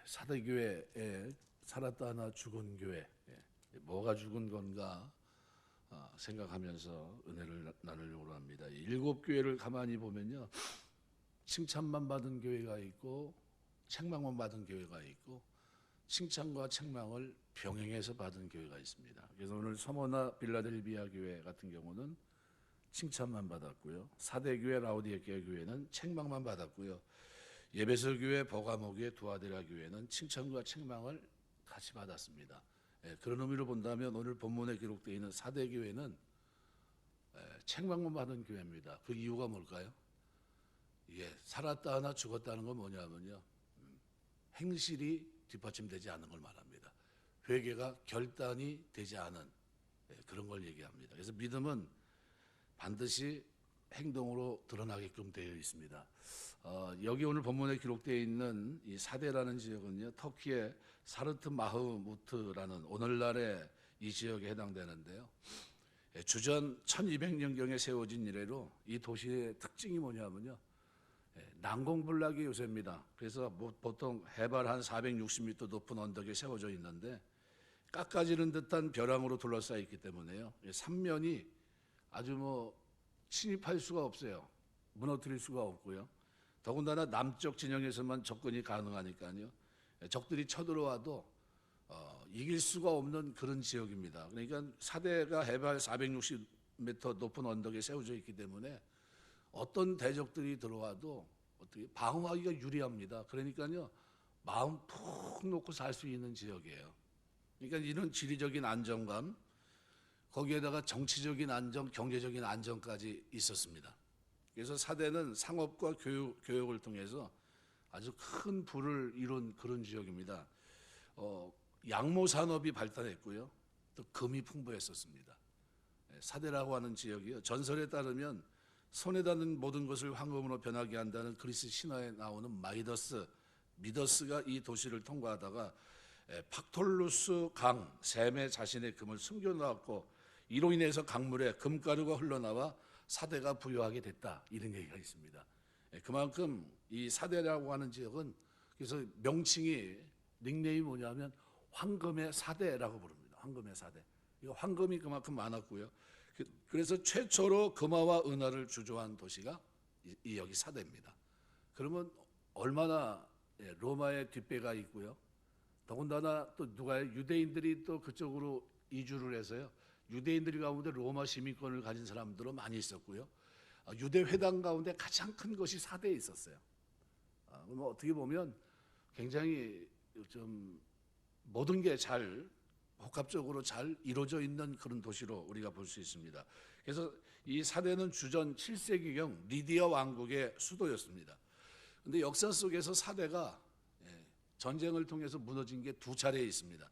사대교회에 살았다 하나 죽은 교회, 뭐가 죽은 건가 생각하면서 은혜를 나누려고 합니다. 7교회를 가만히 보면요, 칭찬만 받은 교회가 있고 책망만 받은 교회가 있고 칭찬과 책망을 병행해서 받은 교회가 있습니다. 그래서 오늘 서머나 빌라델비아 교회 같은 경우는 칭찬만 받았고요, 사대교회 라오디게아 교회는 책망만 받았고요, 예배서 교회, 버가모 교회, 두아데라 교회는 칭찬과 책망을 같이 받았습니다. 그런 의미로 본다면 오늘 본문에 기록되어 있는 사대교회는 책망만 받은 교회입니다. 그 이유가 뭘까요? 이게 살았다 하나 죽었다는 건 뭐냐면요, 행실이 뒷받침되지 않는 걸 말합니다. 회개가 결단이 되지 않은 그런 걸 얘기합니다. 그래서 믿음은 반드시 행동으로 드러나게끔 되어 있습니다. 여기 오늘 본문에 기록되어 있는 이 사대라는 지역은요, 터키의 사르트 마흐무트라는 오늘날의 이 지역에 해당되는데요, 주전 1200년경에 세워진 이래로 이 도시의 특징이 뭐냐면요, 난공불락이 요새입니다. 그래서 보통 해발 한 460m 높은 언덕에 세워져 있는데 깎아지는 듯한 벼랑으로 둘러싸여 있기 때문에요, 삼면이 아주 침입할 수가 없어요. 무너뜨릴 수가 없고요. 더군다나 남쪽 진영에서만 접근이 가능하니까요, 적들이 쳐들어와도 이길 수가 없는 그런 지역입니다. 그러니까 사대가 해발 460m 높은 언덕에 세워져 있기 때문에 어떤 대적들이 들어와도 어떻게 방어하기가 유리합니다. 그러니까요, 마음 푹 놓고 살 수 있는 지역이에요. 그러니까 이런 지리적인 안정감, 거기에다가 정치적인 안정, 경제적인 안정까지 있었습니다. 그래서 사대는 상업과 교육을 통해서 아주 큰 부를 이룬 그런 지역입니다. 양모 산업이 발달했고요, 또 금이 풍부했었습니다. 사대라고 하는 지역이요, 전설에 따르면 손에 닿는 모든 것을 황금으로 변하게 한다는 그리스 신화에 나오는 미더스가 이 도시를 통과하다가 팍톨루스 강 샘에 자신의 금을 숨겨놓았고 이로 인해서 강물에 금가루가 흘러나와 사대가 부유하게 됐다, 이런 얘기가 있습니다. 그만큼 이 사대라고 하는 지역은 그래서 명칭이 닉네임이 뭐냐면 황금의 사대라고 부릅니다. 황금의 사대. 이거 황금이 그만큼 많았고요. 그래서 최초로 금화와 은화를 주조한 도시가 여기 사대입니다. 그러면 얼마나 로마의 뒷배가 있고요. 더군다나 또 유대인들이 또 그쪽으로 이주를 해서요, 유대인들 가운데 로마 시민권을 가진 사람들은 많이 있었고요. 유대 회당 가운데 가장 큰 것이 사대에 있었어요. 어떻게 보면 굉장히 좀 모든 게 잘 복합적으로 잘 이루어져 있는 그런 도시로 우리가 볼 수 있습니다. 그래서 이 사대는 주전 7세기경 리디아 왕국의 수도였습니다. 그런데 역사 속에서 사대가 전쟁을 통해서 무너진 게 2차례 있습니다.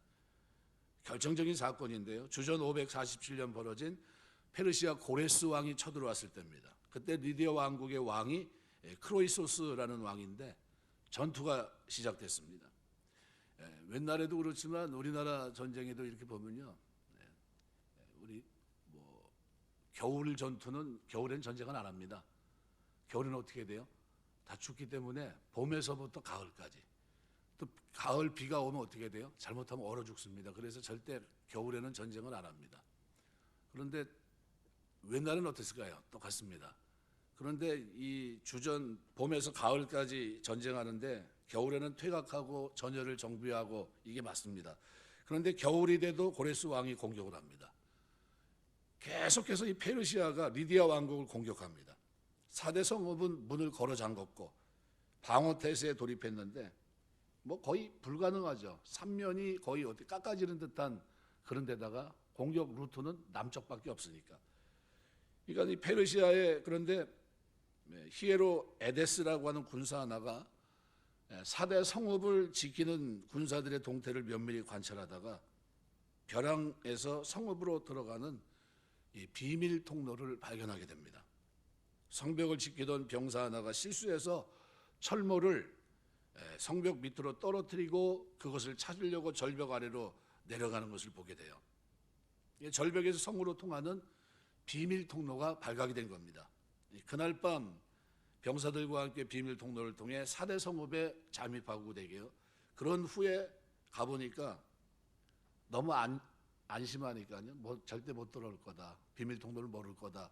결정적인 사건인데요, 주전 547년 벌어진 페르시아 고레스 왕이 쳐들어왔을 때입니다. 그때 리디아 왕국의 왕이 크로이소스라는 왕인데 전투가 시작됐습니다. 옛날에도 그렇지만 우리나라 전쟁에도 이렇게 보면요, 우리 겨울 전투는 겨울엔 전쟁은 안 합니다. 겨울엔 어떻게 돼요? 다 죽기 때문에 봄에서부터 가을까지, 또 가을 비가 오면 어떻게 돼요? 잘못하면 얼어 죽습니다. 그래서 절대 겨울에는 전쟁을 안 합니다. 그런데 옛날에는 어땠을까요? 똑같습니다. 그런데 이 주전 봄에서 가을까지 전쟁하는데 겨울에는 퇴각하고 전열을 정비하고 이게 맞습니다. 그런데 겨울이 돼도 고레스 왕이 공격을 합니다. 계속해서 이 페르시아가 리디아 왕국을 공격합니다. 사대 성읍은 문을 걸어 잠궜고 방어 태세에 돌입했는데 거의 불가능하죠. 삼면이 거의 어떻게 깎아지는 듯한 그런 데다가 공격 루트는 남쪽밖에 없으니까. 그러니까 이 페르시아에, 그런데 히에로 에데스라고 하는 군사 하나가 사대 성읍을 지키는 군사들의 동태를 면밀히 관찰하다가 벼랑에서 성읍으로 들어가는 이 비밀 통로를 발견하게 됩니다. 성벽을 지키던 병사 하나가 실수해서 철모를 성벽 밑으로 떨어뜨리고 그것을 찾으려고 절벽 아래로 내려가는 것을 보게 돼요. 절벽에서 성으로 통하는 비밀 통로가 발각이 된 겁니다. 그날 밤 병사들과 함께 비밀 통로를 통해 사대 성읍에 잠입하고 되게요, 그런 후에 가보니까 너무 안심하니까요. 뭐 절대 못 들어올 거다. 비밀 통로를 모를 거다.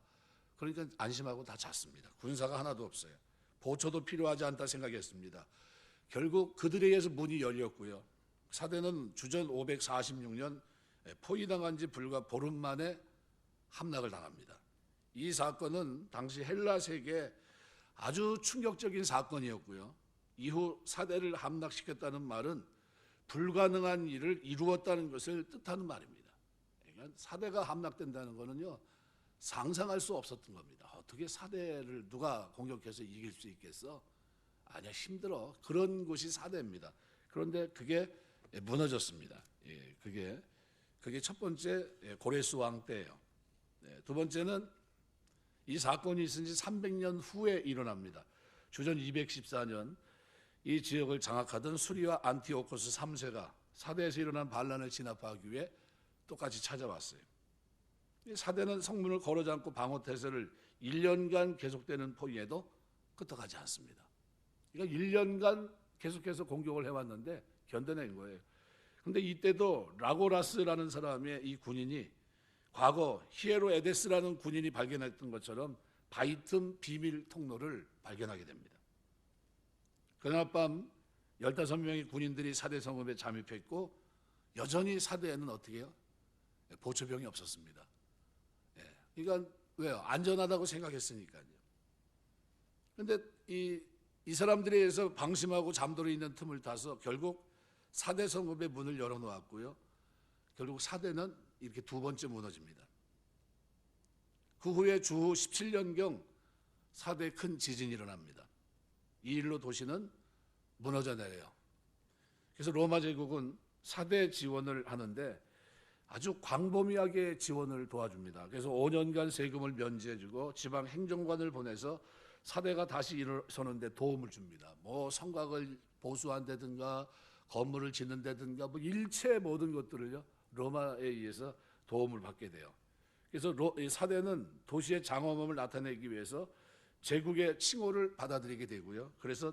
그러니까 안심하고 다 잤습니다. 군사가 하나도 없어요. 보초도 필요하지 않다 생각했습니다. 결국 그들에 의해서 문이 열렸고요. 사대는 주전 546년 포위당한 지 불과 보름 만에 함락을 당합니다. 이 사건은 당시 헬라 세계에 아주 충격적인 사건이었고요. 이후 사대를 함락시켰다는 말은 불가능한 일을 이루었다는 것을 뜻하는 말입니다. 그러니까 사대가 함락된다는 것은요, 상상할 수 없었던 겁니다. 어떻게 사대를 누가 공격해서 이길 수 있겠어? 아니야, 힘들어. 그런 곳이 사대입니다. 그런데 그게 무너졌습니다. 예, 그게 첫 번째 고레스 왕 때예요. 두 번째는 이 사건이 있은 지 300년 후에 일어납니다. 주전 214년 이 지역을 장악하던 수리와 안티오코스 3세가 사대에서 일어난 반란을 진압하기 위해 똑같이 찾아왔어요. 사대는 성문을 걸어잠고 방어태세를 1년간 계속되는 포위에도 끄떡하지 않습니다. 그러니까 1년간 계속해서 공격을 해왔는데 견뎌낸 거예요. 그런데 이때도 라고라스라는 사람의 이 군인이 과거 히에로에데스라는 군인이 발견했던 것처럼 바이틈 비밀 통로를 발견하게 됩니다. 그날 밤 15명의 군인들이 사대 성읍에 잠입했고 여전히 사대에는 어떻게 해요? 보초병이 없었습니다. 그러니까 왜요? 안전하다고 생각했으니까요. 그런데 이 사람들에 의해서 방심하고 잠들어 있는 틈을 타서 결국 사대 성읍의 문을 열어놓았고요. 결국 사대는 이렇게 두 번째 무너집니다. 그 후에 주후 17년경 사대에 큰 지진이 일어납니다. 이 일로 도시는 무너져 내려요. 그래서 로마 제국은 사대 지원을 하는데 아주 광범위하게 지원을 도와줍니다. 그래서 5년간 세금을 면제해주고 지방 행정관을 보내서 사대가 다시 일어서는데 도움을 줍니다. 뭐 성곽을 보수한다든가 건물을 짓는다든가 뭐 일체 모든 것들을요 로마에 의해서 도움을 받게 돼요. 그래서 사대는 도시의 장엄함을 나타내기 위해서 제국의 칭호를 받아들이게 되고요. 그래서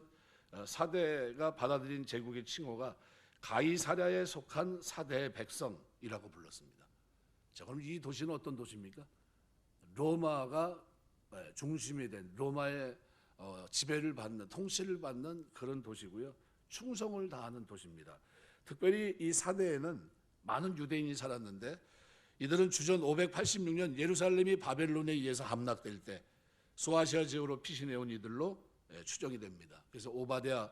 사대가 받아들인 제국의 칭호가 가이사랴에 속한 사대의 백성이라고 불렀습니다. 자, 그럼 이 도시는 어떤 도시입니까? 로마가 중심이 된 로마의 지배를 받는 통치를 받는 그런 도시고요. 충성을 다하는 도시입니다. 특별히 이 사대에는 많은 유대인이 살았는데 이들은 주전 586년 예루살렘이 바벨론에 의해서 함락될 때 소아시아 지역으로 피신해온 이들로 추정이 됩니다. 그래서 오바댜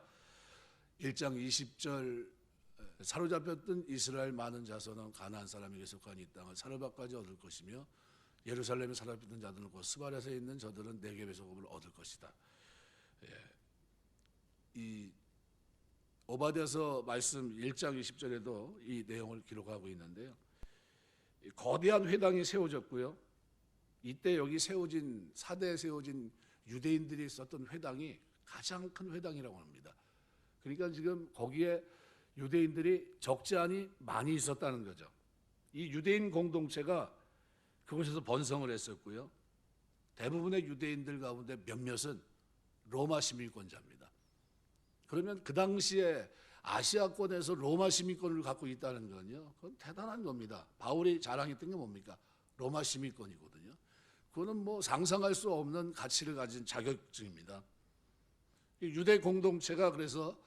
1장 20절 사로잡혔던 이스라엘 많은 자손은 가나안 사람에게 속한 이 땅을 사르밧까지 얻을 것이며 예루살렘에 사로잡혔던 자들은 곧 스바랴에 있는 저들은 네겝의 소금을 얻을 것이다. 이 오바댜서 말씀 1장 20절에도 이 내용을 기록하고 있는데요. 거대한 회당이 세워졌고요. 이때 여기 세워진 사대에 세워진 유대인들이 썼던 회당이 가장 큰 회당이라고 합니다. 그러니까 지금 거기에 유대인들이 적지 않이 많이 있었다는 거죠. 이 유대인 공동체가 그곳에서 번성을 했었고요. 대부분의 유대인들 가운데 몇몇은 로마 시민권자입니다. 그러면 그 당시에 아시아권에서 로마 시민권을 갖고 있다는 건요, 그건 대단한 겁니다. 바울이 자랑했던 게 뭡니까? 로마 시민권이거든요. 그거는 뭐 상상할 수 없는 가치를 가진 자격증입니다. 유대 공동체가 그래서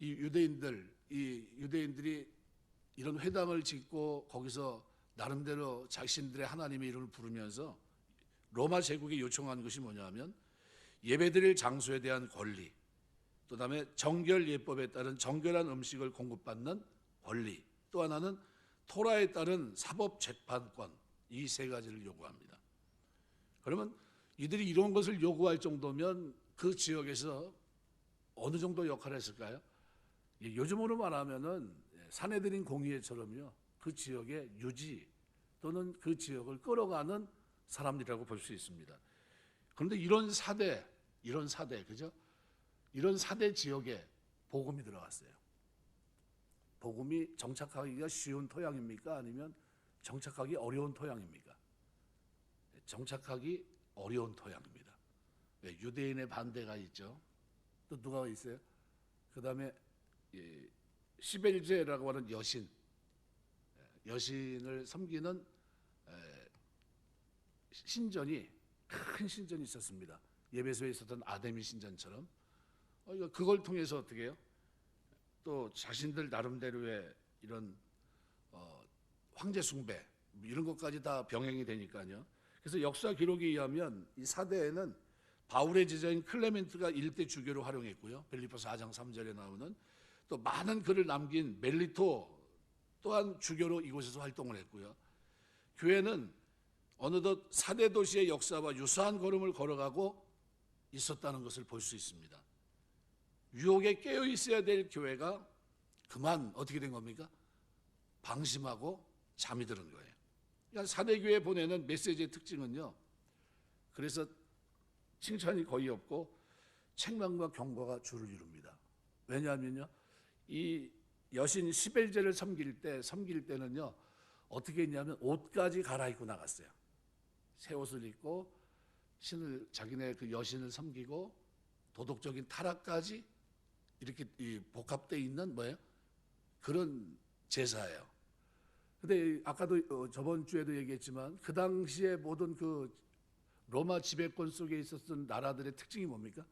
이 유대인들이 이런 회당을 짓고 거기서 나름대로 자신들의 하나님의 이름을 부르면서 로마 제국이 요청한 것이 뭐냐면 예배드릴 장소에 대한 권리, 또 다음에 정결 예법에 따른 정결한 음식을 공급받는 권리, 또 하나는 토라에 따른 사법 재판권, 이 세 가지를 요구합니다. 그러면 이들이 이런 것을 요구할 정도면 그 지역에서 어느 정도 역할을 했을까요? 요즘으로 말하면은 사내들인 공의회처럼요, 그 지역의 유지 또는 그 지역을 끌어가는 사람들이라고 볼 수 있습니다. 그런데 이런 사대, 그죠? 이런 사대 지역에 복음이 들어갔어요. 복음이 정착하기가 쉬운 토양입니까? 아니면 정착하기 어려운 토양입니까? 정착하기 어려운 토양입니다. 유대인의 반대가 있죠. 또 누가 있어요? 그 다음에 시벨제라고 하는 여신을 섬기는 신전이, 큰 신전이 있었습니다. 예배소에 있었던 아데미 신전처럼. 그걸 통해서 어떻게 해요? 또 자신들 나름대로의 이런 황제 숭배 이런 것까지 다 병행이 되니까요. 그래서 역사 기록에 의하면 이 사대에는 바울의 제자인 클레멘트가 일대 주교로 활용했고요. 빌립보서 4장 3절에 나오는, 또 많은 글을 남긴 멜리토 또한 주교로 이곳에서 활동을 했고요. 교회는 어느덧 사대 도시의 역사와 유사한 걸음을 걸어가고 있었다는 것을 볼 수 있습니다. 유혹에 깨어 있어야 될 교회가 그만 어떻게 된 겁니까? 방심하고 잠이 드는 거예요. 그러니까 사대교회 보내는 메시지의 특징은요, 그래서 칭찬이 거의 없고 책망과 경고가 주를 이룹니다. 왜냐하면요, 이 여신 시벨제를 섬길 때는요 어떻게 했냐면 옷까지 갈아입고 나갔어요. 새 옷을 입고 자기네 그 여신을 섬기고 도덕적인 타락까지 이렇게 복합되어 있는 그런 제사예요. 근데 아까도 저번 주에도 얘기했지만 그 당시에 모든 그 로마 지배권 속에 있었던 나라들의 특징이 뭡니까?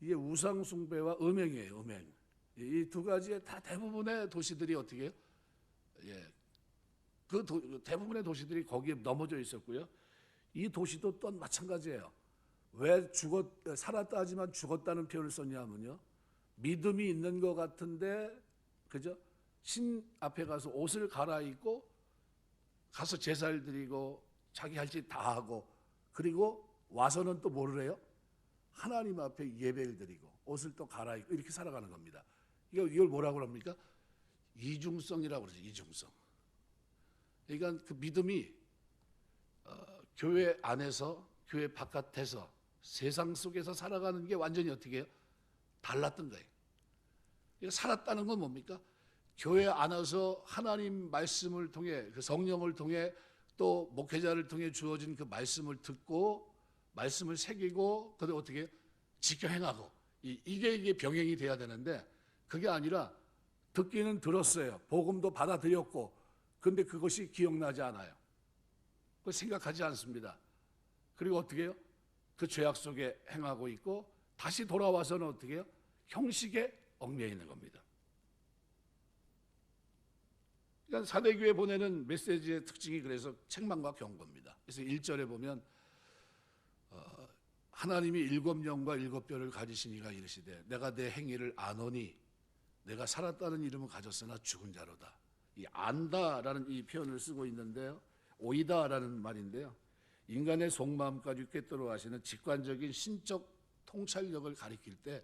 이게 우상 숭배와 음행이에요. 음행. 이 두 가지의 다 대부분의 도시들이 어떻게 해요? 대부분의 도시들이 거기에 넘어져 있었고요. 이 도시도 또한 마찬가지예요. 왜 살았다 하지만 죽었다는 표현을 썼냐면요, 믿음이 있는 것 같은데 그죠? 신 앞에 가서 옷을 갈아입고 가서 제사를 드리고 자기 할 짓 다 하고, 그리고 와서는 또 뭐를 해요? 하나님 앞에 예배를 드리고 옷을 또 갈아입고 이렇게 살아가는 겁니다. 이걸 뭐라고 합니까? 이중성이라고 그러죠. 이중성. 그러니까 그 믿음이 교회 안에서 교회 바깥에서 세상 속에서 살아가는 게 완전히 어떻게 해요? 달랐던 거예요. 살았다는 건 뭡니까? 교회 안에서 하나님 말씀을 통해, 그 성령을 통해, 또 목회자를 통해 주어진 그 말씀을 듣고 말씀을 새기고 그걸 어떻게 해요? 지켜 행하고, 이게 병행이 돼야 되는데 그게 아니라 듣기는 들었어요. 복음도 받아들였고, 근데 그것이 기억나지 않아요. 그걸 생각하지 않습니다. 그리고 어떻게 해요? 그 죄악 속에 행하고 있고 다시 돌아와서는 어떻게 해요? 형식에 얽매여 있는 겁니다. 그러니까 사대교회 보내는 메시지의 특징이 그래서 책망과 경고입니다. 그래서 1절에 보면 하나님이 7영과 7뼈를 가지시니가 이르시되 내가 내 행위를 아노니 내가 살았다는 이름을 가졌으나 죽은 자로다. 이 안다라는 이 표현을 쓰고 있는데요, 오이다라는 말인데요, 인간의 속마음까지 꿰뚫어 하시는 직관적인 신적 통찰력을 가리킬 때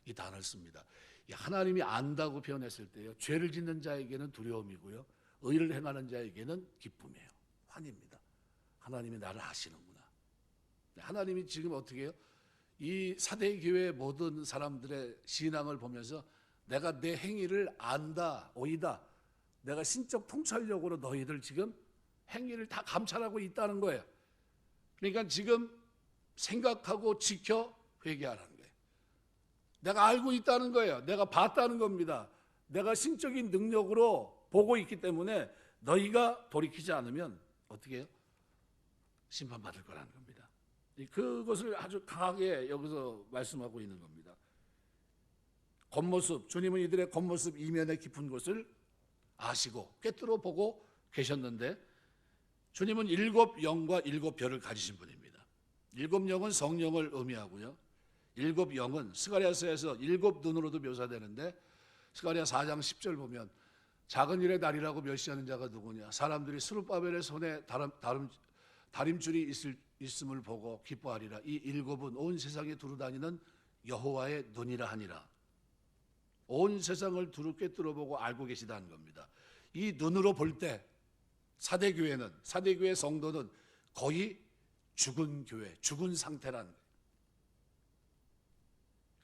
이 단어를 씁니다. 하나님이 안다고 표현했을 때요, 죄를 짓는 자에게는 두려움이고요, 의를 행하는 자에게는 기쁨이에요. 환희입니다. 하나님이 나를 아시는구나. 하나님이 지금 어떻게 해요? 이 사대교회 모든 사람들의 신앙을 보면서 내가 내 행위를 안다, 오이다. 내가 신적 통찰력으로 너희들 지금 행위를 다 감찰하고 있다는 거예요. 그러니까 지금 생각하고 지켜 회개하라는 거예요. 내가 알고 있다는 거예요. 내가 봤다는 겁니다. 내가 신적인 능력으로 보고 있기 때문에 너희가 돌이키지 않으면 어떻게 해요? 심판받을 거라는 겁니다. 그것을 아주 강하게 여기서 말씀하고 있는 겁니다. 겉모습, 주님은 이들의 겉모습 이면의 깊은 것을 아시고 꿰뚫어 보고 계셨는데, 주님은 7영과 7뼈를 가지신 분입니다. 7영은 성령을 의미하고요, 7영은 스가랴서에서 7눈으로도 묘사되는데, 스가랴 4장 10절 보면 작은 일의 날이라고 멸시하는 자가 누구냐? 사람들이 스룹바벨의 손에 다림줄이 있음을 보고 기뻐하리라. 이 7은 온 세상에 두루다니는 여호와의 눈이라 하니라. 온 세상을 두루 꿰뚫어 보고 알고 계시다는 겁니다. 이 눈으로 볼 때 사대교회 성도는 거의 죽은 교회, 죽은 상태란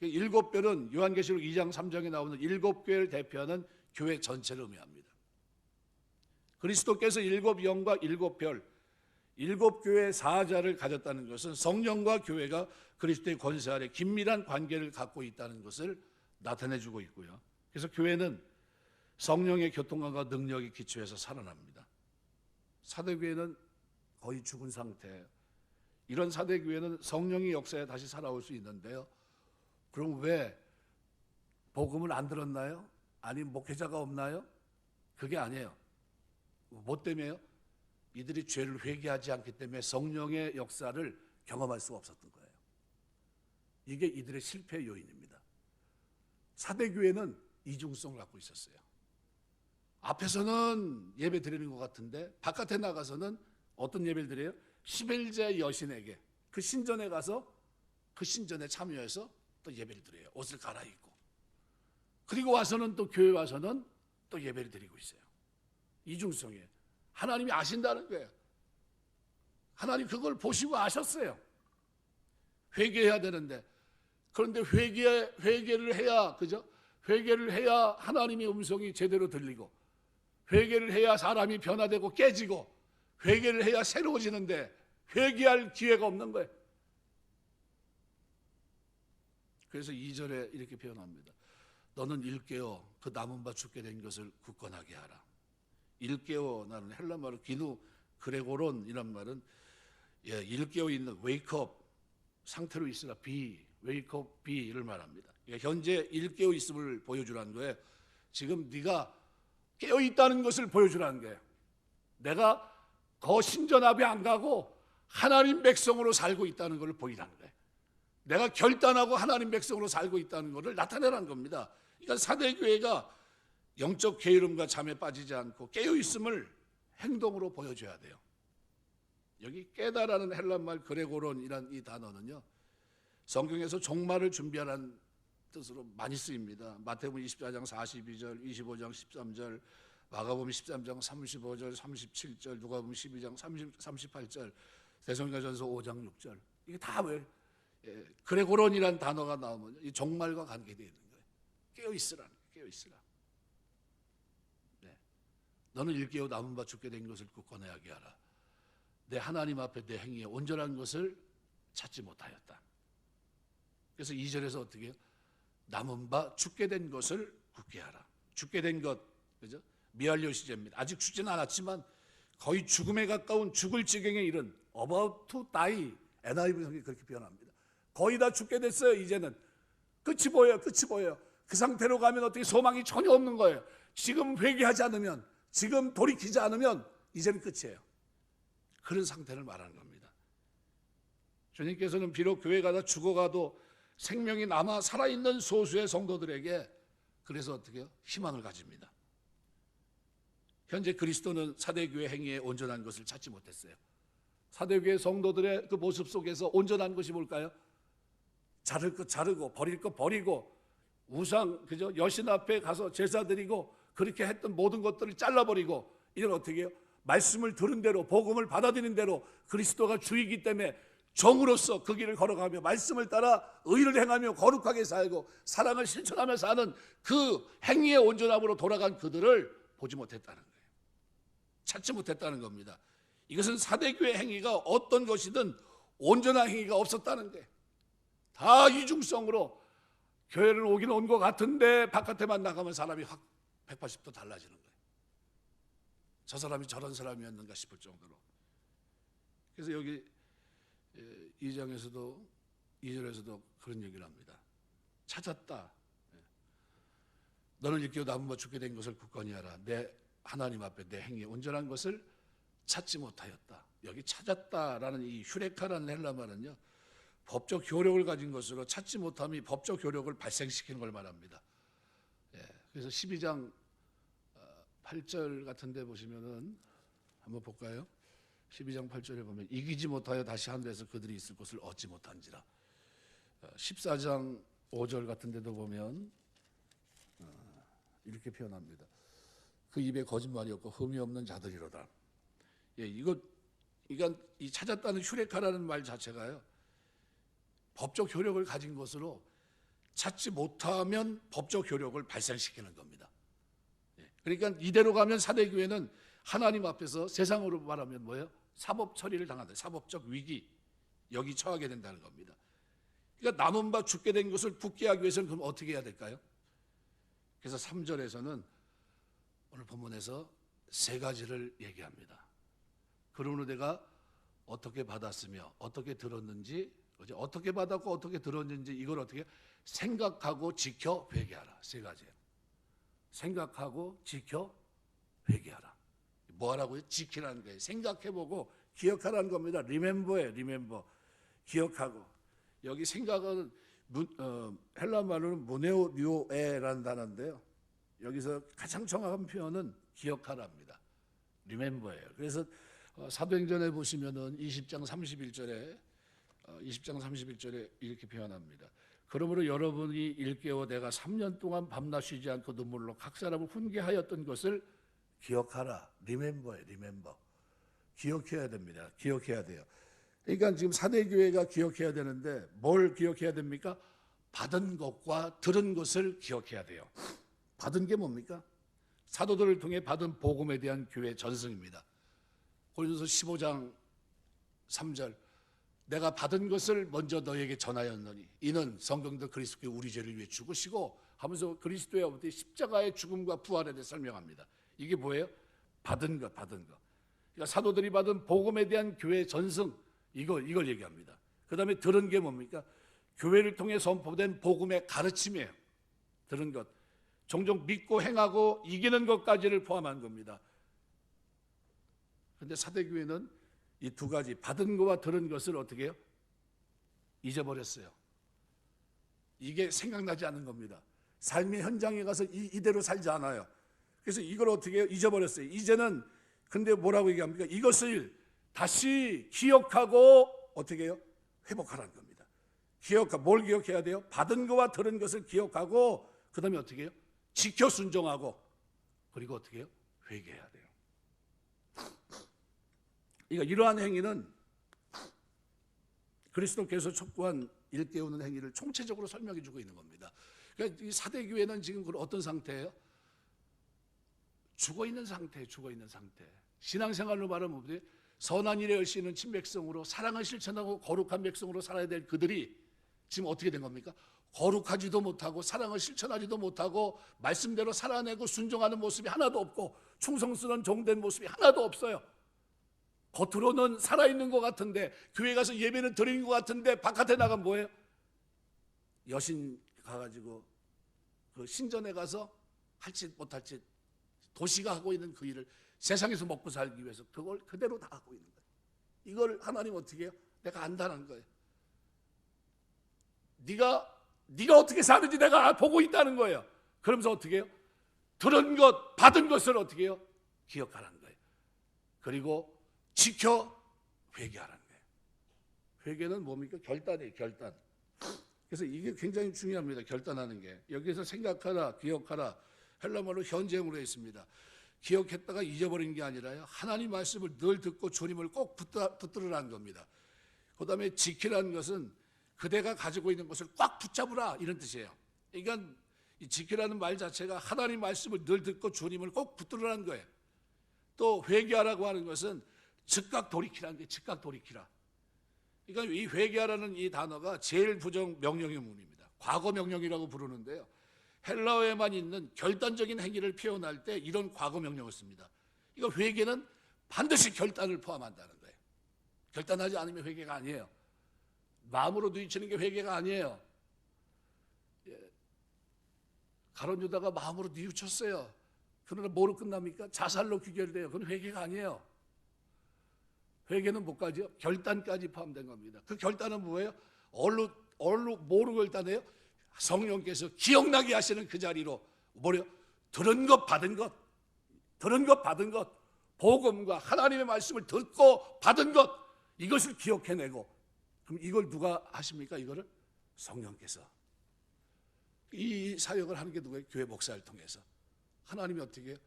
거예요. 7뼈는 요한계시록 2장 3장에 나오는 7교회를 대표하는 교회 전체를 의미합니다. 그리스도께서 7영과 7별, 7교회의 사자를 가졌다는 것은 성령과 교회가 그리스도의 권세 아래 긴밀한 관계를 갖고 있다는 것을 나타내주고 있고요. 그래서 교회는 성령의 교통감과 능력이 기초해서 살아납니다. 사대교회는 거의 죽은 상태예요. 이런 사대교회는 성령의 역사에 다시 살아올 수 있는데요. 그럼 왜 복음을 안 들었나요? 아니 목회자가 없나요? 그게 아니에요. 뭐 때문에요? 이들이 죄를 회개하지 않기 때문에 성령의 역사를 경험할 수가 없었던 거예요. 이게 이들의 실패의 요인입니다. 사대교회는 이중성을 갖고 있었어요. 앞에서는 예배 드리는 것 같은데 바깥에 나가서는 어떤 예배를 드려요? 11제 여신에게 그 신전에 가서 그 신전에 참여해서 또 예배를 드려요. 옷을 갈아입고. 그리고 와서는 또 교회 와서는 또 예배를 드리고 있어요. 이중성이에요. 하나님이 아신다는 거예요. 하나님 그걸 보시고 아셨어요. 회개해야 되는데, 그런데 회개를 해야, 그죠? 회개를 해야 하나님의 음성이 제대로 들리고, 회개를 해야 사람이 변화되고 깨지고, 회개를 해야 새로워지는데 회개할 기회가 없는 거예요. 그래서 2절에 이렇게 표현합니다. 너는 일깨어 그 남은 바 죽게 된 것을 굳건하게 하라. 일깨어라는 헬라 말로 기누 그레고론이란 말은 일깨어 있는 웨이크업 상태로 있으라. 웨이크업 비를 말합니다. 그러니까 현재 일깨어 있음을 보여주라는 거예요. 지금 네가 깨어 있다는 것을 보여주라는 거예요. 내가 더 신전 앞에 안 가고 하나님 백성으로 살고 있다는 것을 보이라는 거예요. 내가 결단하고 하나님 백성으로 살고 있다는 것을 나타내라는 겁니다. 그러니까 사대교회가 영적 게으름과 잠에 빠지지 않고 깨어있음을 행동으로 보여줘야 돼요. 여기 깨다라는 헬란말 그레고론이란 이 단어는요, 성경에서 종말을 준비하라는 뜻으로 많이 쓰입니다. 마태복음 24장 42절, 25장 13절, 마가복음 13장 35절, 37절, 누가복음 12장 38절, 데살로니가전서 5장 6절. 이게 다 왜 그레고론이란 단어가 나오면 이 종말과 관계되어 있는 거예요. 깨어 있으라. 네. 너는 일깨어 남은 바 죽게 된 것을 굳건하게 하라. 내 하나님 앞에 내 행위에 온전한 것을 찾지 못하였다. 그래서 2절에서 어떻게 해요? 남은 바 죽게 된 것을 굳게 하라. 죽게 된 것, 그죠? 미완료 시제입니다. 아직 죽지는 않았지만 거의 죽음에 가까운 죽을 지경에 이른 about to die, NIV 성경이 그렇게 표현합니다. 거의 다 죽게 됐어요. 이제는 끝이 보여요. 그 상태로 가면 어떻게 소망이 전혀 없는 거예요. 지금 회개하지 않으면, 지금 돌이키지 않으면 이제는 끝이에요. 그런 상태를 말하는 겁니다. 주님께서는 비록 교회가 다 죽어가도 생명이 남아 살아있는 소수의 성도들에게 그래서 어떻게 해요? 희망을 가집니다. 현재 그리스도는 사대교회 행위에 온전한 것을 찾지 못했어요. 사대교회 성도들의 그 모습 속에서 온전한 것이 뭘까요? 자를 것 자르고 버릴 것 버리고 우상, 그죠? 여신 앞에 가서 제사 드리고 그렇게 했던 모든 것들을 잘라버리고, 이건 어떻게 해요? 말씀을 들은 대로, 복음을 받아들인 대로 그리스도가 주이기 때문에 정으로서 그 길을 걸어가며 말씀을 따라 의를 행하며 거룩하게 살고 사랑을 실천하며 사는 그 행위의 온전함으로 돌아간 그들을 보지 못했다는 거예요. 찾지 못했다는 겁니다. 이것은 사대교회 행위가 어떤 것이든 온전한 행위가 없었다는 거예요. 다 이중성으로 교회를 오긴 온 것 같은데 바깥에만 나가면 사람이 확 180도 달라지는 거예요. 저 사람이 저런 사람이었는가 싶을 정도로. 그래서 여기 2장에서도 2절에서도 그런 얘기를 합니다. 찾았다. 너는 일깨어 남은 바 죽게 된 것을 굳건히 하라. 내 하나님 앞에 내 행위에 온전한 것을 찾지 못하였다. 여기 찾았다라는 이 휴레카라는 헬라 말은요, 법적 효력을 가진 것으로 찾지 못함이 법적 효력을 발생시키는 걸 말합니다. 그래서 12장 8절 같은 데 보시면은 한번 볼까요? 12장 8절에 보면 이기지 못하여 다시 하늘에서 그들이 있을 곳을 얻지 못한지라. 14장 5절 같은 데도 보면 이렇게 표현합니다. 그 입에 거짓말이 없고 흠이 없는 자들이로다. 이건 이 찾았다는 휴레카라는 말 자체가요, 법적 효력을 가진 것으로 찾지 못하면 법적 효력을 발생시키는 겁니다. 그러니까 이대로 가면 사대교회는 하나님 앞에서 세상으로 말하면 뭐예요? 사법 처리를 당한다. 사법적 위기, 여기 처하게 된다는 겁니다. 그러니까 남은 바 죽게 된 것을 굳게 하기 위해서는 그럼 어떻게 해야 될까요? 그래서 3절에서는 오늘 본문에서 세 가지를 얘기합니다. 그러므로 내가 어떻게 받았으며 어떻게 들었는지, 어떻게 받았고 어떻게 들었는지 이걸 어떻게 생각하고 지켜 회개하라. 세 가지예요. 생각하고 지켜 회개하라. 뭐 하라고요? 지키라는 거예요. 생각해보고 기억하라는 겁니다. 리멤버예요. 리멤버. 기억하고. 여기 생각은 헬라 말로는 무네오뉴에라는 단어인데요. 여기서 가장 정확한 표현은 기억하라입니다. 리멤버예요. 그래서 사도행전에 보시면은 20장 31절에 이렇게 표현합니다. 그러므로 여러분이 일깨워 내가 3년 동안 밤낮 쉬지 않고 눈물로 각 사람을 훈계하였던 것을 기억하라. 리멤버예요. 리멤버. 기억해야 됩니다. 기억해야 돼요. 그러니까 지금 사대교회가 기억해야 되는데 뭘 기억해야 됩니까? 받은 것과 들은 것을 기억해야 돼요. 받은 게 뭡니까? 사도들을 통해 받은 복음에 대한 교회 전승입니다. 고린도서 15장 3절 내가 받은 것을 먼저 너에게 전하였노니 이는 성경도 그리스도께 우리 죄를 위해 죽으시고 하면서 그리스도의 어떤 십자가의 죽음과 부활에 대해 설명합니다. 이게 뭐예요? 받은 것, 받은 것. 그러니까 사도들이 받은 복음에 대한 교회 전승 이걸 얘기합니다. 그 다음에 들은 게 뭡니까? 교회를 통해 선포된 복음의 가르침이에요. 들은 것. 종종 믿고 행하고 이기는 것까지를 포함한 겁니다. 그런데 사대교회는 이 두 가지 받은 것과 들은 것을 어떻게 해요? 잊어버렸어요. 이게 생각나지 않는 겁니다. 삶의 현장에 가서 이대로 살지 않아요. 그래서 이걸 어떻게 해요? 잊어버렸어요. 이제는 근데 뭐라고 얘기합니까? 이것을 다시 기억하고 어떻게 해요? 회복하라는 겁니다. 뭘 기억해야 돼요? 받은 것과 들은 것을 기억하고 그 다음에 어떻게 해요? 지켜 순종하고 그리고 어떻게 해요? 회개해야 돼요. 그러니까 이러한 행위는 그리스도께서 촉구한 일깨우는 행위를 총체적으로 설명해 주고 있는 겁니다. 그러니까 이 사대교회는 지금 어떤 상태예요? 죽어있는 상태. 신앙생활로 말하면 선한 일에 열심히 친백성으로 사랑을 실천하고 거룩한 백성으로 살아야 될 그들이 지금 어떻게 된 겁니까? 거룩하지도 못하고 사랑을 실천하지도 못하고 말씀대로 살아내고 순종하는 모습이 하나도 없고 충성스러운 종된 모습이 하나도 없어요. 겉으로는 살아있는 것 같은데 교회 가서 예배는 드리는 것 같은데 바깥에 나가면 뭐예요? 여신 가가지고 그 신전에 가서 할 짓 못할 짓 도시가 하고 있는 그 일을 세상에서 먹고 살기 위해서 그걸 그대로 다 하고 있는 거예요. 이걸 하나님 어떻게 해요? 내가 안다는 거예요. 네가 어떻게 사는지 내가 보고 있다는 거예요. 그러면서 어떻게 해요? 들은 것, 받은 것을 어떻게 해요? 기억하라는 거예요. 그리고 지켜 회개하라는 거예요. 회개는 뭡니까? 결단이에요. 결단. 그래서 이게 굉장히 중요합니다. 결단하는 게. 여기서 생각하라, 기억하라. 헬라말로 현재형으로 있습니다. 기억했다가 잊어버린 게 아니라요. 하나님 말씀을 늘 듣고 주님을 꼭 붙들으라는 겁니다. 그 다음에 지키라는 것은 그대가 가지고 있는 것을 꽉 붙잡으라 이런 뜻이에요. 그러니까 이 지키라는 말 자체가 하나님 말씀을 늘 듣고 주님을 꼭 붙들으라는 거예요. 또 회개하라고 하는 것은 즉각 돌이키라는 게 즉각 돌이키라. 그러니까 이 회개하라는 이 단어가 제일 부정 명령의 문입니다. 과거 명령이라고 부르는데요. 헬라어에만 있는 결단적인 행위를 표현할 때 이런 과거 명령을 씁니다. 이거 회개는 반드시 결단을 포함한다는 거예요. 결단하지 않으면 회개가 아니에요. 마음으로 뉘우치는 게 회개가 아니에요. 가룟 유다가 마음으로 뉘우쳤어요. 그러나 뭐로 끝납니까? 자살로 귀결돼요. 그건 회개가 아니에요. 회개는 뭐까지요? 결단까지 포함된 겁니다. 그 결단은 뭐예요? 뭐로 결단해요? 성령께서 기억나게 하시는 그 자리로 뭐래요? 들은 것 받은 것 복음과 하나님의 말씀을 듣고 받은 것 이것을 기억해내고 그럼 이걸 누가 하십니까? 이거를 성령께서 이 사역을 하는 게 누구예요? 교회 목사를 통해서 하나님이 어떻게 해요?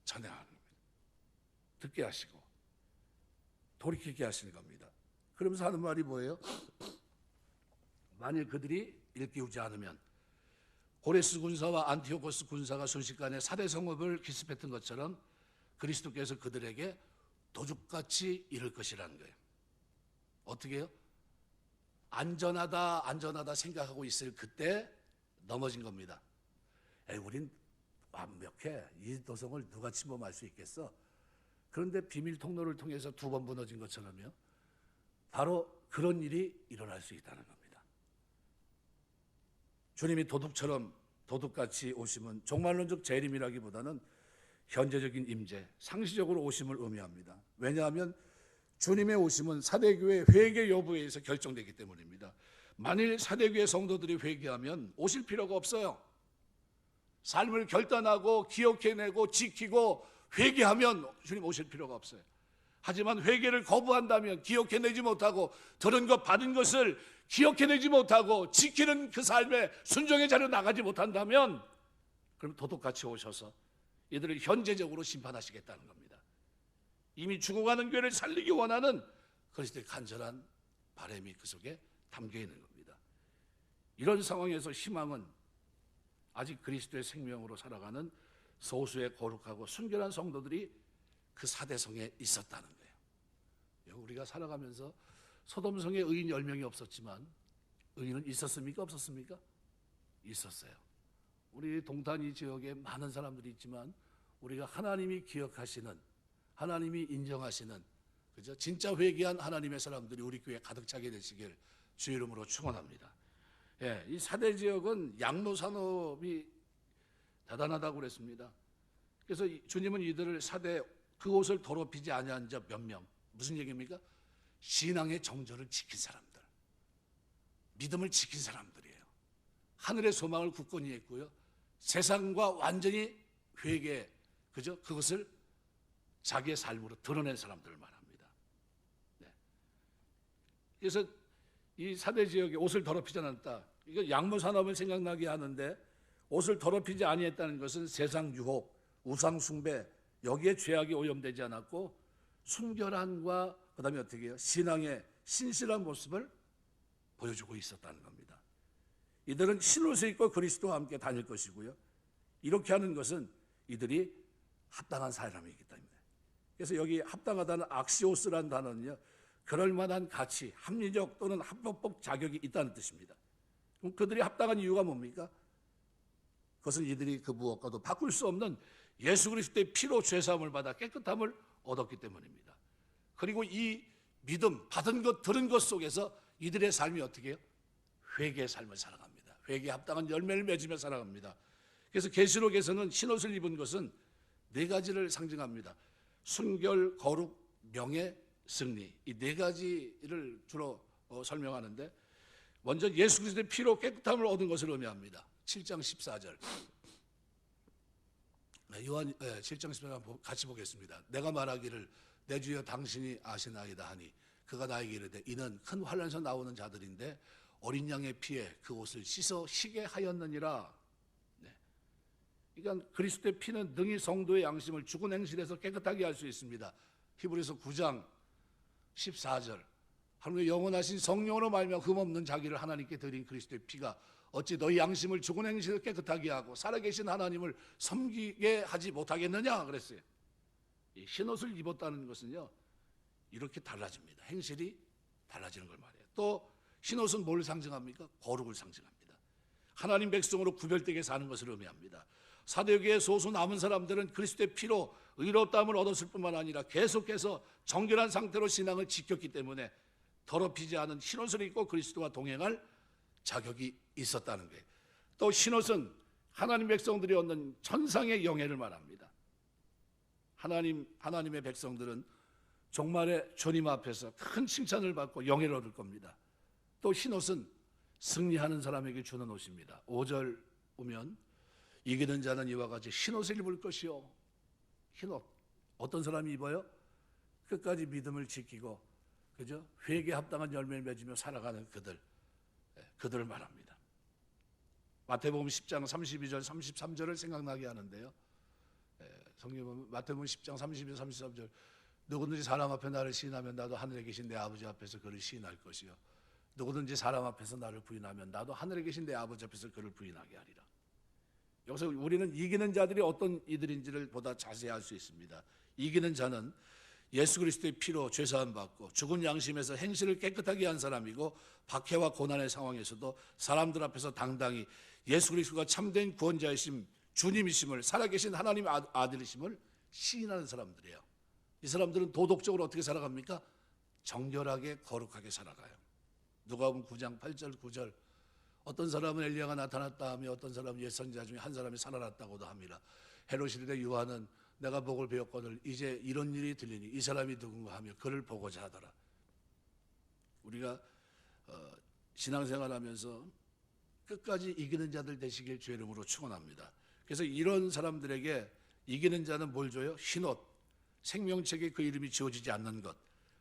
전행하는 겁니다. 듣게 하시고 돌이키게 하시는 겁니다. 그러면서 하는 말이 뭐예요? 만일 그들이 일깨우지 않으면 고레스 군사와 안티오코스 군사가 순식간에 4대 성읍을 기습했던 것처럼 그리스도께서 그들에게 도둑같이 이를 것이라는 거예요. 어떻게 해요? 안전하다 생각하고 있을 그때 넘어진 겁니다. 우린 완벽해. 이 도성을 누가 침범할 수 있겠어? 그런데 비밀 통로를 통해서 2번 무너진 것처럼요. 바로 그런 일이 일어날 수 있다는 겁니다. 주님이 도둑처럼 도둑같이 오심은 종말론적 재림이라기보다는 현재적인 임재, 상시적으로 오심을 의미합니다. 왜냐하면 주님의 오심은 사대교회 회개 여부에 의해서 결정되기 때문입니다. 만일 사대교회 성도들이 회개하면 오실 필요가 없어요. 삶을 결단하고 기억해내고 지키고 회개하면 주님 오실 필요가 없어요. 하지만 회개를 거부한다면, 기억해내지 못하고 들은 것 받은 것을 기억해내지 못하고 지키는 그 삶에 순종의 자리로 나가지 못한다면, 그럼 도둑같이 오셔서 이들을 현재적으로 심판하시겠다는 겁니다. 이미 죽어가는 교회를 살리기 원하는 그리스도의 간절한 바람이 그 속에 담겨 있는 겁니다. 이런 상황에서 희망은 아직 그리스도의 생명으로 살아가는 소수의 거룩하고 순결한 성도들이 그 사대성에 있었다는 거예요. 우리가 살아가면서 소돔성에 의인 10명이 없었지만 의인은 있었습니까? 없었습니까? 있었어요. 우리 동탄 지역에 많은 사람들이 있지만 우리가 하나님이 기억하시는, 하나님이 인정하시는, 그죠? 진짜 회개한 하나님의 사람들이 우리 교회에 가득 차게 되시길 주의 이름으로 축원합니다. 예, 이 사대 지역은 양로 산업이 대단하다고 그랬습니다. 그래서 주님은 이들을 사대 그곳을 더럽히지 아니한 자 몇 명, 무슨 얘기입니까? 신앙의 정절을 지킨 사람들, 믿음을 지킨 사람들이에요. 하늘의 소망을 굳건히 했고요, 세상과 완전히 회개, 그죠? 그것을 자기의 삶으로 드러낸 사람들을 말합니다. 네. 그래서 이 사대 지역에 옷을 더럽히지 않았다. 이거 양모 산업을 생각나게 하는데, 옷을 더럽히지 아니했다는 것은 세상 유혹, 우상 숭배, 여기에 죄악이 오염되지 않았고 순결함과 그다음에 어떻게 해요? 신앙의 신실한 모습을 보여주고 있었다는 겁니다. 이들은 흰옷을 입고 그리스도와 함께 다닐 것이고요, 이렇게 하는 것은 이들이 합당한 사람이기 때문에. 그래서 여기 합당하다는 악시오스라는 단어는요, 그럴 만한 가치, 합리적 또는 합법적 자격이 있다는 뜻입니다. 그럼 그들이 합당한 이유가 뭡니까? 그것은 이들이 그 무엇과도 바꿀 수 없는 예수 그리스도의 피로 죄사함을 받아 깨끗함을 얻었기 때문입니다. 그리고 이 믿음, 받은 것, 들은 것 속에서 이들의 삶이 어떻게 해요? 회개의 삶을 살아갑니다. 회개에 합당한 열매를 맺으며 살아갑니다. 그래서 계시록에서는 흰옷을 입은 것은 4가지를 상징합니다. 순결, 거룩, 명예, 승리, 이 4가지를 주로 설명하는데, 먼저 예수 그리스도의 피로 깨끗함을 얻은 것을 의미합니다. 7장 14절. 요한 7장 14절 같이 보겠습니다. 내가 말하기를 내 주여 당신이 아시나이다 하니 그가 나에게 이르되 이는 큰 환난에서 나오는 자들인데 어린 양의 피에 그 옷을 씻어 희게 하였느니라. 네. 그러니까 그리스도의 피는 능히 성도의 양심을 죽은 행실에서 깨끗하게 할 수 있습니다. 히브리서 9장 14절. 하나님의 영원하신 성령으로 말미암아 흠없는 자기를 하나님께 드린 그리스도의 피가 어찌 너희 양심을 죽은 행실을 깨끗하게 하고 살아계신 하나님을 섬기게 하지 못하겠느냐 그랬어요. 이 흰옷을 입었다는 것은요, 이렇게 달라집니다. 행실이 달라지는 걸 말해요. 또 흰옷은 뭘 상징합니까? 거룩을 상징합니다. 하나님 백성으로 구별되게 사는 것을 의미합니다. 사대교회의 소수 남은 사람들은 그리스도의 피로 의롭다함을 얻었을 뿐만 아니라 계속해서 정결한 상태로 신앙을 지켰기 때문에 더럽히지 않은 흰옷을 입고 그리스도와 동행할 자격이 있었다는 거예요. 또 흰옷은 하나님 백성들이 얻는 천상의 영예를 말합니다. 하나님의 백성들은 종말의 주님 앞에서 큰 칭찬을 받고 영예를 얻을 겁니다. 또 흰옷은 승리하는 사람에게 주는 옷입니다. 5절 보면 이기는 자는 이와 같이 흰옷을 입을 것이요. 흰옷. 어떤 사람이 입어요? 끝까지 믿음을 지키고, 그죠? 회개에 합당한 열매를 맺으며 살아가는 그들을 말합니다. 마태복음 10장 32절 33절을 생각나게 하는데요, 성경 보면 마태복음 10장 32절 33절 누구든지 사람 앞에 나를 시인하면 나도 하늘에 계신 내 아버지 앞에서 그를 시인할 것이요 누구든지 사람 앞에서 나를 부인하면 나도 하늘에 계신 내 아버지 앞에서 그를 부인하게 하리라. 여기서 우리는 이기는 자들이 어떤 이들인지를 보다 자세히 알 수 있습니다. 이기는 자는 예수 그리스도의 피로 죄사함 받고 죽은 양심에서 행실을 깨끗하게 한 사람이고, 박해와 고난의 상황에서도 사람들 앞에서 당당히 예수 그리스도가 참된 구원자이심 주님이심을, 살아계신 하나님의 아들이심을 시인하는 사람들이에요. 이 사람들은 도덕적으로 어떻게 살아갑니까? 정결하게 거룩하게 살아가요. 누가복음 9장 8절 9절 어떤 사람은 엘리야가 나타났다 하며 어떤 사람은 옛 선지자 중에 한 사람이 살아났다고도 합니다. 헤롯이르되 요한은 내가 복을 배웠거늘 이제 이런 일이 들리니 이 사람이 누군가 하며 그를 보고자 하더라. 우리가 신앙생활하면서 끝까지 이기는 자들 되시길 주의 이름으로 축원합니다. 그래서 이런 사람들에게 이기는 자는 뭘 줘요? 흰옷, 생명책에 그 이름이 지워지지 않는 것,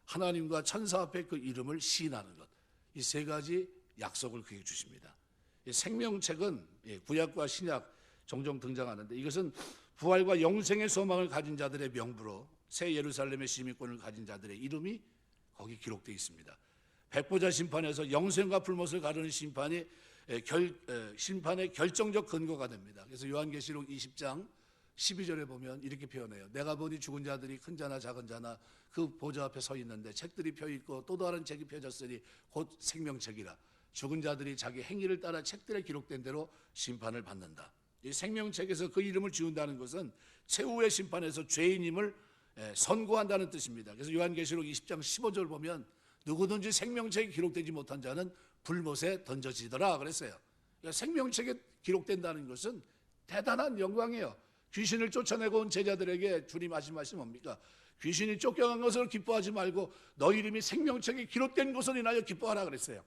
하나님과 천사 앞에 그 이름을 시인하는 것, 이 세 가지 약속을 그에게 주십니다. 생명책은 구약과 신약 종종 등장하는데 이것은 부활과 영생의 소망을 가진 자들의 명부로 새 예루살렘의 시민권을 가진 자들의 이름이 거기 기록되어 있습니다. 백보자 심판에서 영생과 불못을 가르는 심판의 결정적 근거가 됩니다. 그래서 요한계시록 20장 12절에 보면 이렇게 표현해요. 내가 보니 죽은 자들이 큰 자나 작은 자나 그 보좌 앞에 서 있는데 책들이 펴 있고 또 다른 책이 펴졌으니 곧 생명책이라. 죽은 자들이 자기 행위를 따라 책들에 기록된 대로 심판을 받는다. 이 생명책에서 그 이름을 지운다는 것은 최후의 심판에서 죄인임을 선고한다는 뜻입니다. 그래서 요한계시록 20장 15절 보면 누구든지 생명책에 기록되지 못한 자는 불못에 던져지더라 그랬어요. 그러니까 생명책에 기록된다는 것은 대단한 영광이에요. 귀신을 쫓아내고 온 제자들에게 주님 하신 말씀이 뭡니까? 귀신이 쫓겨간 것을 기뻐하지 말고 너 이름이 생명책에 기록된 것을 인하여 기뻐하라 그랬어요.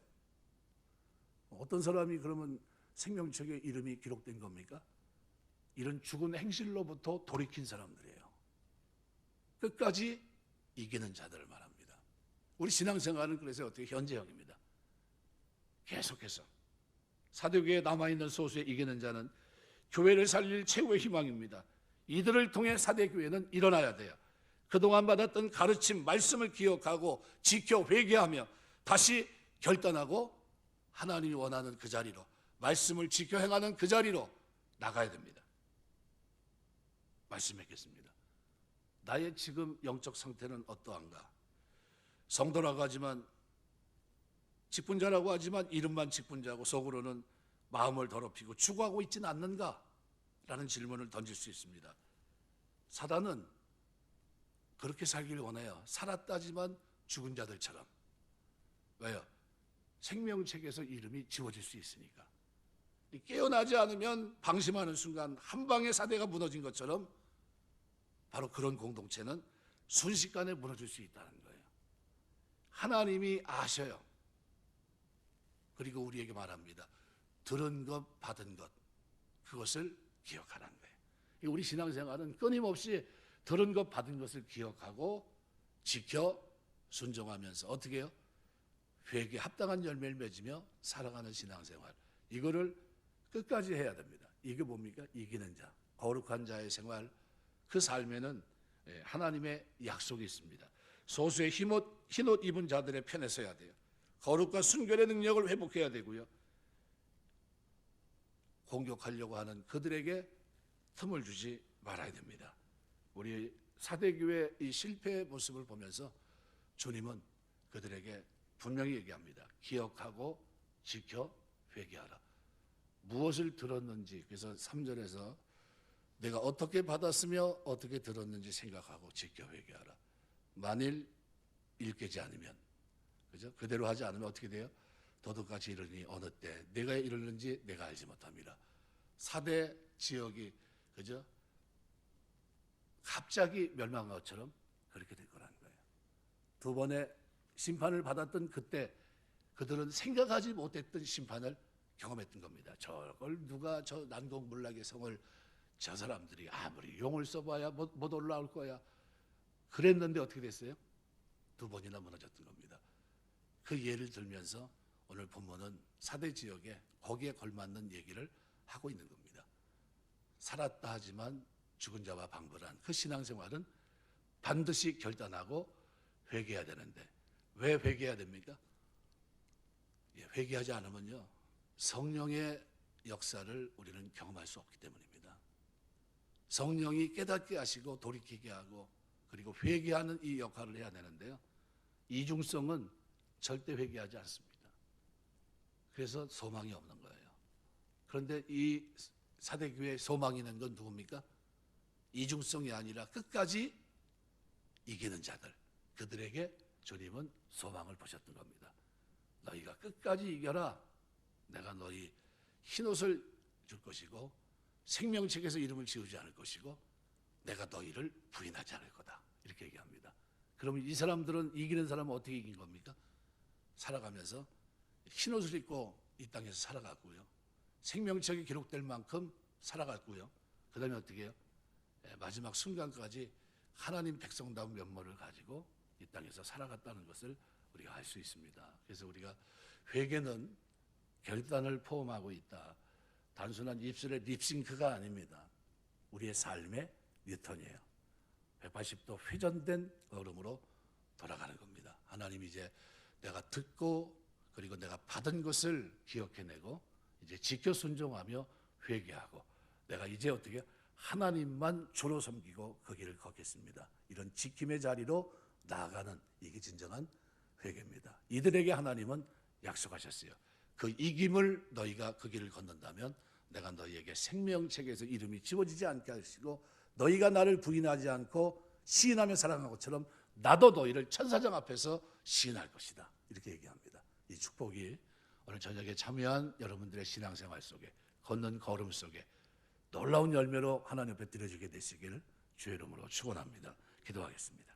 어떤 사람이 그러면 생명책에 이름이 기록된 겁니까? 이런 죽은 행실로부터 돌이킨 사람들이에요. 끝까지 이기는 자들을 말합니다. 우리 신앙생활은 그래서 어떻게 현재형입니다. 계속해서 사도교회에 남아있는 소수의 이기는 자는 교회를 살릴 최후의 희망입니다. 이들을 통해 사대교회는 일어나야 돼요. 그동안 받았던 가르침, 말씀을 기억하고 지켜 회개하며 다시 결단하고 하나님이 원하는 그 자리로, 말씀을 지켜 행하는 그 자리로 나가야 됩니다. 말씀하겠습니다. 나의 지금 영적 상태는 어떠한가? 성도라고 하지만, 직분자라고 하지만 이름만 직분자고 속으로는 마음을 더럽히고 추구하고 있지는 않는가? 라는 질문을 던질 수 있습니다. 사단은 그렇게 살기를 원해요. 살았다지만 죽은 자들처럼. 왜요? 생명책에서 이름이 지워질 수 있으니까. 깨어나지 않으면 방심하는 순간 한 방에 사대가 무너진 것처럼 바로 그런 공동체는 순식간에 무너질 수 있다는 거예요. 하나님이 아셔요. 그리고 우리에게 말합니다. 들은 것, 받은 것, 그것을 기억하라는 거예요. 우리 신앙생활은 끊임없이 들은 것, 받은 것을 기억하고 지켜 순종하면서 어떻게 해요? 회개에 합당한 열매를 맺으며 살아가는 신앙생활. 이거를 끝까지 해야 됩니다. 이게 뭡니까? 이기는 자, 거룩한 자의 생활. 그 삶에는 하나님의 약속이 있습니다. 소수의 흰옷 입은 자들의 편에 서야 돼요. 거룩과 순결의 능력을 회복해야 되고요. 공격하려고 하는 그들에게 틈을 주지 말아야 됩니다. 우리 사대교회의 이 실패의 모습을 보면서 주님은 그들에게 분명히 얘기합니다. 기억하고 지켜 회개하라. 무엇을 들었는지, 그래서 3절에서 내가 어떻게 받았으며 어떻게 들었는지 생각하고 지켜 회개하라. 만일 일깨지 않으면, 그죠? 그대로 하지 않으면 어떻게 돼요? 도둑같이 이르니 어느 때 내가 이르는지 내가 알지 못합니다. 사대 지역이, 그죠? 갑자기 멸망한 것처럼 그렇게 될 거라는 거예요. 두 번의 심판을 받았던 그때 그들은 생각하지 못했던 심판을 경험했던 겁니다. 저걸 누가 저 난공불락의 성을 저 사람들이 아무리 용을 써봐야 못 올라올 거야. 그랬는데 어떻게 됐어요? 두 번이나 무너졌던 겁니다. 그 예를 들면서 오늘 본문은 사대 지역에 거기에 걸맞는 얘기를 하고 있는 겁니다. 살았다 하지만 죽은 자와 방불한 그 신앙생활은 반드시 결단하고 회개해야 되는데 왜 회개해야 됩니까? 회개하지 않으면요 성령의 역사를 우리는 경험할 수 없기 때문입니다. 성령이 깨닫게 하시고 돌이키게 하고 그리고 회개하는 이 역할을 해야 되는데요, 이중성은 절대 회개하지 않습니다. 그래서 소망이 없는 거예요. 그런데 이 사대교회 소망이 있는 건 누굽니까? 이중성이 아니라 끝까지 이기는 자들, 그들에게 주님은 소망을 보셨던 겁니다. 너희가 끝까지 이겨라. 내가 너희 흰옷을 줄 것이고 생명책에서 이름을 지우지 않을 것이고 내가 너희를 부인하지 않을 거다. 이렇게 얘기합니다. 그러면 이 사람들은, 이기는 사람은 어떻게 이긴 겁니까? 살아가면서 흰옷을 입고 이 땅에서 살아갔고요. 생명책이 기록될 만큼 살아갔고요. 그 다음에 어떻게 해요? 마지막 순간까지 하나님 백성다운 면모를 가지고 이 땅에서 살아갔다는 것을 우리가 알 수 있습니다. 그래서 우리가 회개는 결단을 포함하고 있다. 단순한 입술의 립싱크가 아닙니다. 우리의 삶의 뉴턴이에요. 180도 회전된 걸음으로 돌아가는 겁니다. 하나님 이제 내가 듣고 그리고 내가 받은 것을 기억해내고 이제 지켜 순종하며 회개하고 내가 이제 어떻게 하나님만 주로 섬기고 그 길을 걷겠습니다. 이런 지킴의 자리로 나아가는 이게 진정한 회개입니다. 이들에게 하나님은 약속하셨어요. 그 이김을 너희가 그 길을 걷는다면 내가 너희에게 생명책에서 이름이 지워지지 않게 하시고 너희가 나를 부인하지 않고 시인하며 살아간 것처럼 나도 너희를 천사장 앞에서 시인할 것이다. 이렇게 얘기합니다. 이 축복이 오늘 저녁에 참여한 여러분들의 신앙생활 속에 걷는 걸음 속에 놀라운 열매로 하나님 앞에 드려지게 되시길 주의 이름으로 축원합니다. 기도하겠습니다.